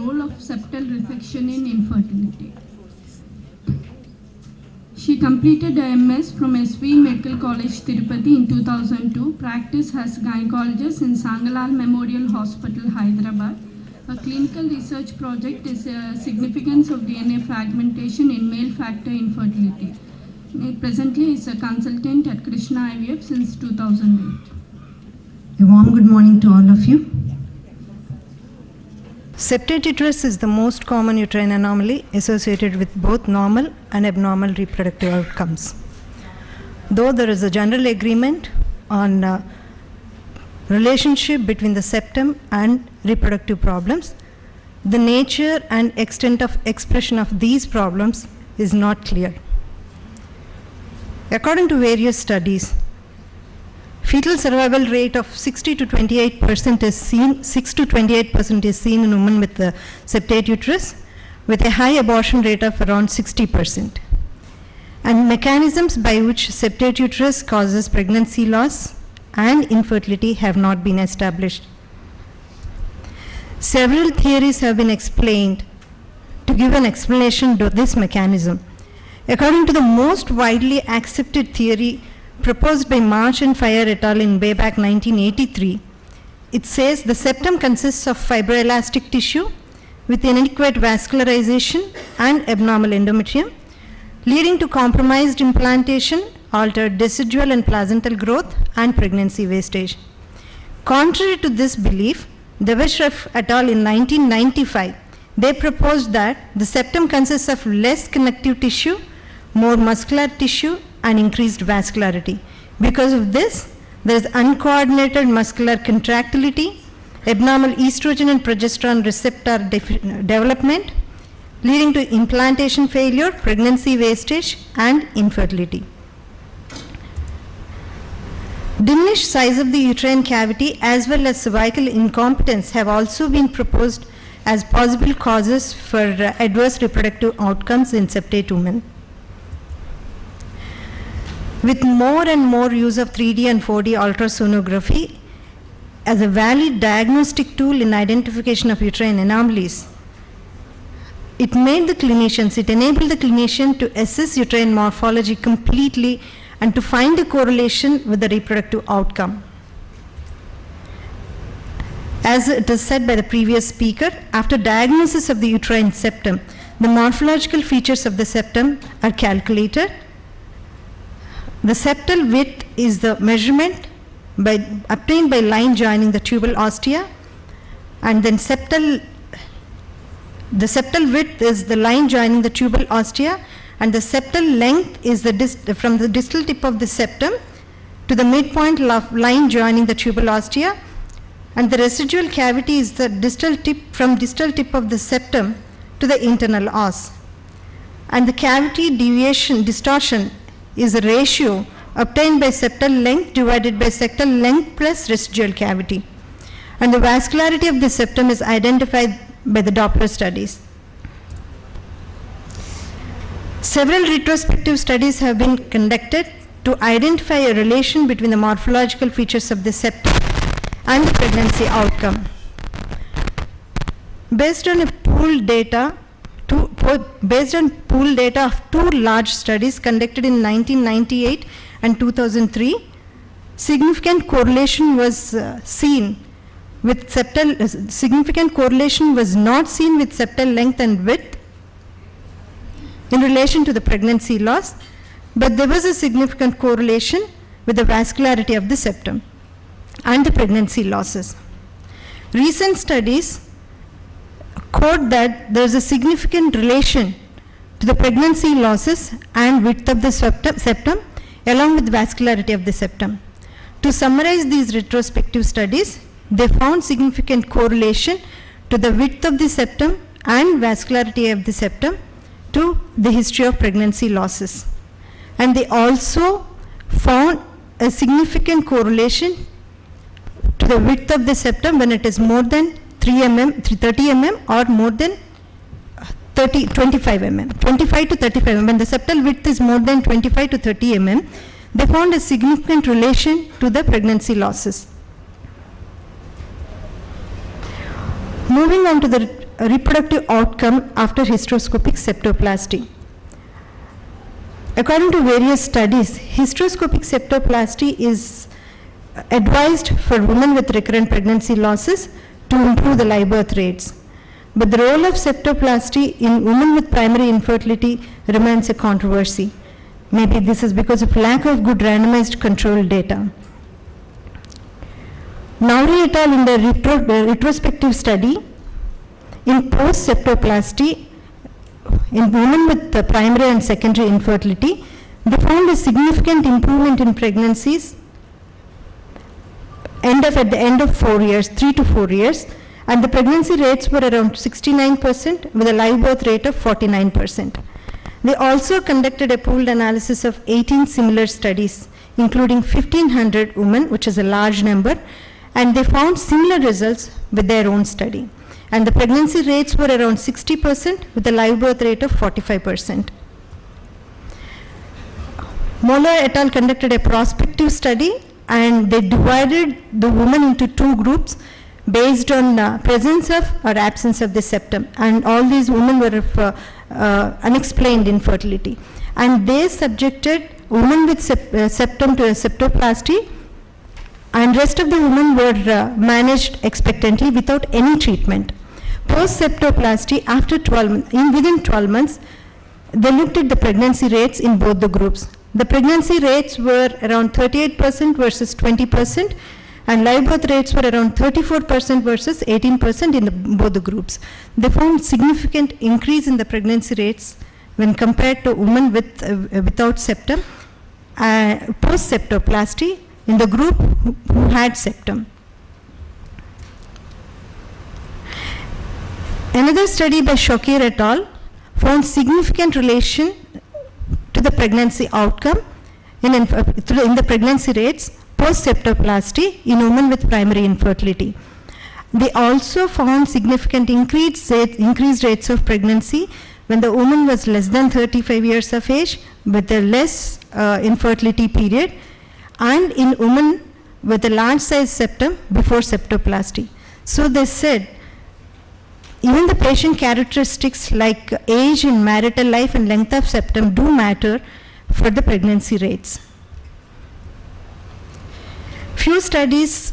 role of septal resection in infertility. She completed a MS from SV Medical College, Tirupati in 2002, practiced as gynecologist in Sangalal Memorial Hospital, Hyderabad. A clinical research project is significance of DNA fragmentation in male factor infertility. Presently is a consultant at Krishna IVF since 2008. A warm good morning to all of you. Septate uterus is the most common uterine anomaly associated with both normal and abnormal reproductive outcomes. Though there is a general agreement on relationship between the septum and reproductive problems, the nature and extent of expression of these problems is not clear. According to various studies, fetal survival rate of 6 to 28% is seen in women with the septate uterus, with a high abortion rate of around 60%. And mechanisms by which septate uterus causes pregnancy loss and infertility have not been established. Several theories have been explained to give an explanation to this mechanism. According to the most widely accepted theory proposed by March and Fire et al. In way back 1983, it says the septum consists of fibroelastic tissue with inadequate vascularization and abnormal endometrium, leading to compromised implantation, altered decidual and placental growth, and pregnancy wastage. Contrary to this belief, Deveshreff et al. In 1995, they proposed that the septum consists of less connective tissue, more muscular tissue, and increased vascularity. Because of this, there is uncoordinated muscular contractility, abnormal estrogen and progesterone receptor development, leading to implantation failure, pregnancy wastage, and infertility. Diminished size of the uterine cavity as well as cervical incompetence have also been proposed as possible causes for adverse reproductive outcomes in septate women. With more and more use of 3D and 4D ultrasonography as a valid diagnostic tool in identification of uterine anomalies, it enabled the clinician to assess uterine morphology completely and to find a correlation with the reproductive outcome. As it is said by the previous speaker, after diagnosis of the uterine septum, the morphological features of the septum are calculated. The septal width is the measurement obtained by line joining the tubal ostia, and then the septal width is the line joining the tubal ostia, and the septal length is from the distal tip of the septum to the midpoint line joining the tubal ostia, and the residual cavity is the distal tip of the septum to the internal os. And the cavity distortion is a ratio obtained by septal length divided by septal length plus residual cavity. And the vascularity of the septum is identified by the Doppler studies. Several retrospective studies have been conducted to identify a relation between the morphological features of the septum and the pregnancy outcome. Based on pooled data of two large studies conducted in 1998 and 2003, significant correlation was not seen with septal length and width in relation to the pregnancy loss, but there was a significant correlation with the vascularity of the septum and the pregnancy losses. Recent studies quote that there is a significant relation to the pregnancy losses and width of the septum along with vascularity of the septum. To summarize these retrospective studies, they found significant correlation to the width of the septum and vascularity of the septum to the history of pregnancy losses. And they also found a significant correlation to the width of the septum when it is more than 30 mm or more than 25 mm, 25 to 35 mm. When the septal width is more than 25 to 30 mm, they found a significant relation to the pregnancy losses. Moving on to the reproductive outcome after hysteroscopic septoplasty. According to various studies, hysteroscopic septoplasty is advised for women with recurrent pregnancy losses to improve the live birth rates. But the role of septoplasty in women with primary infertility remains a controversy. Maybe this is because of lack of good randomized controlled data. Nauri et al. In the retrospective study in post-septoplasty in women with primary and secondary infertility, they found a significant improvement in pregnancies at the end of 4 years, 3 to 4 years, and the pregnancy rates were around 69% with a live birth rate of 49%. They also conducted a pooled analysis of 18 similar studies, including 1,500 women, which is a large number, and they found similar results with their own study. And the pregnancy rates were around 60% with a live birth rate of 45%. Moller et al. Conducted a prospective study, and they divided the women into 2 groups based on presence of or absence of the septum. And all these women were of unexplained infertility. And they subjected women with septum to a septoplasty, and rest of the women were managed expectantly without any treatment. Post-septoplasty, after 12 months, within 12 months, they looked at the pregnancy rates in both the groups. The pregnancy rates were around 38% versus 20%, and live birth rates were around 34% versus 18% in both the groups. They found significant increase in the pregnancy rates when compared to women without septum, post-septoplasty in the group who had septum. Another study by Shokir et al. Found significant relation to the pregnancy outcome in the pregnancy rates post-septoplasty in women with primary infertility. They also found significant increased rates of pregnancy when the woman was less than 35 years of age with a less infertility period, and in women with a large size septum before septoplasty. So they said even the patient characteristics like age in marital life and length of septum do matter for the pregnancy rates. Few studies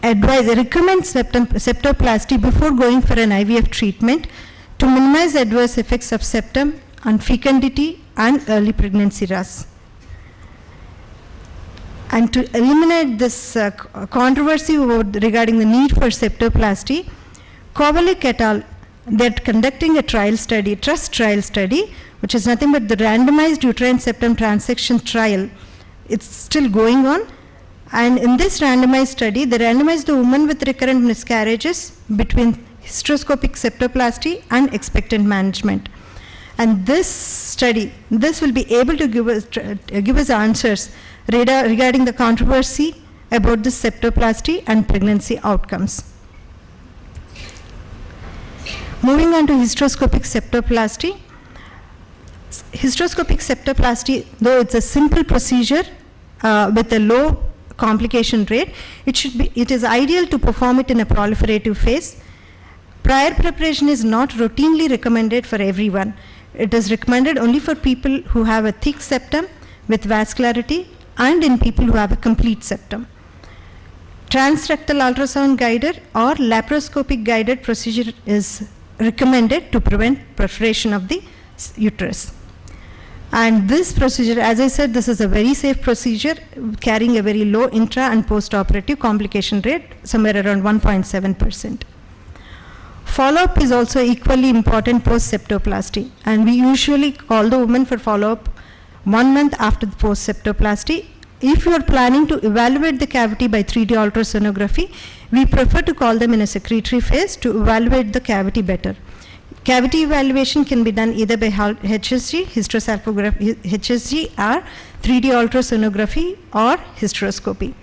recommend septoplasty before going for an IVF treatment to minimize adverse effects of septum on fecundity and early pregnancy loss. And to eliminate this controversy regarding the need for septoplasty, Kovalik et al., they're conducting a trial study, TRUST trial study, which is nothing but the randomized uterine septum transection trial. It's still going on. And in this randomized study, they randomized the woman with recurrent miscarriages between hysteroscopic septoplasty and expectant management. And this study, this will be able to give us answers regarding the controversy about the septoplasty and pregnancy outcomes. Moving on to hysteroscopic septoplasty. Hysteroscopic septoplasty, though it's a simple procedure with a low complication rate, it is ideal to perform it in a proliferative phase. Prior preparation is not routinely recommended for everyone. It is recommended only for people who have a thick septum with vascularity and in people who have a complete septum. Transrectal ultrasound guided or laparoscopic guided procedure is recommended to prevent perforation of the uterus. And this procedure, as I said, this is a very safe procedure carrying a very low intra and post-operative complication rate, somewhere around 1.7%. Follow-up is also equally important post-septoplasty, and we usually call the woman for follow-up 1 month after the post-septoplasty. If you are planning to evaluate the cavity by 3D ultrasonography, we prefer to call them in a secretory phase to evaluate the cavity better. Cavity evaluation can be done either by HSG, hysterosalpingography, HSG, or 3D ultrasonography or hysteroscopy.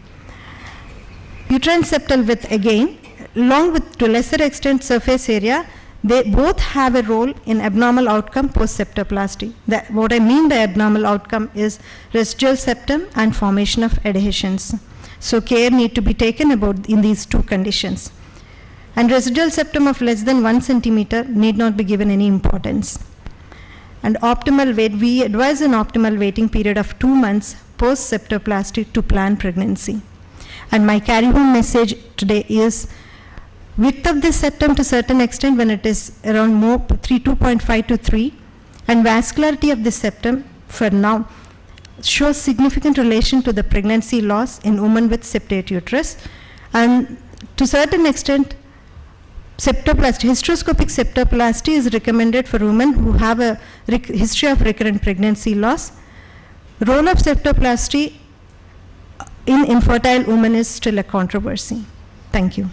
Uterine septal width, again, along with to lesser extent surface area, they both have a role in abnormal outcome post-septoplasty. What I mean by abnormal outcome is residual septum and formation of adhesions. So care need to be taken about in these two conditions. and residual septum of less than 1 centimeter need not be given any importance. And optimal weight, we advise an optimal waiting period of 2 months post septoplasty to plan pregnancy. And my carry home message today is width of the septum to certain extent when it is around more 2.5 to 3, and vascularity of the septum for now shows significant relation to the pregnancy loss in women with septate uterus, and to certain extent septoplasty, hysteroscopic septoplasty is recommended for women who have a history of recurrent pregnancy loss. Role of septoplasty in infertile women is still a controversy. Thank you.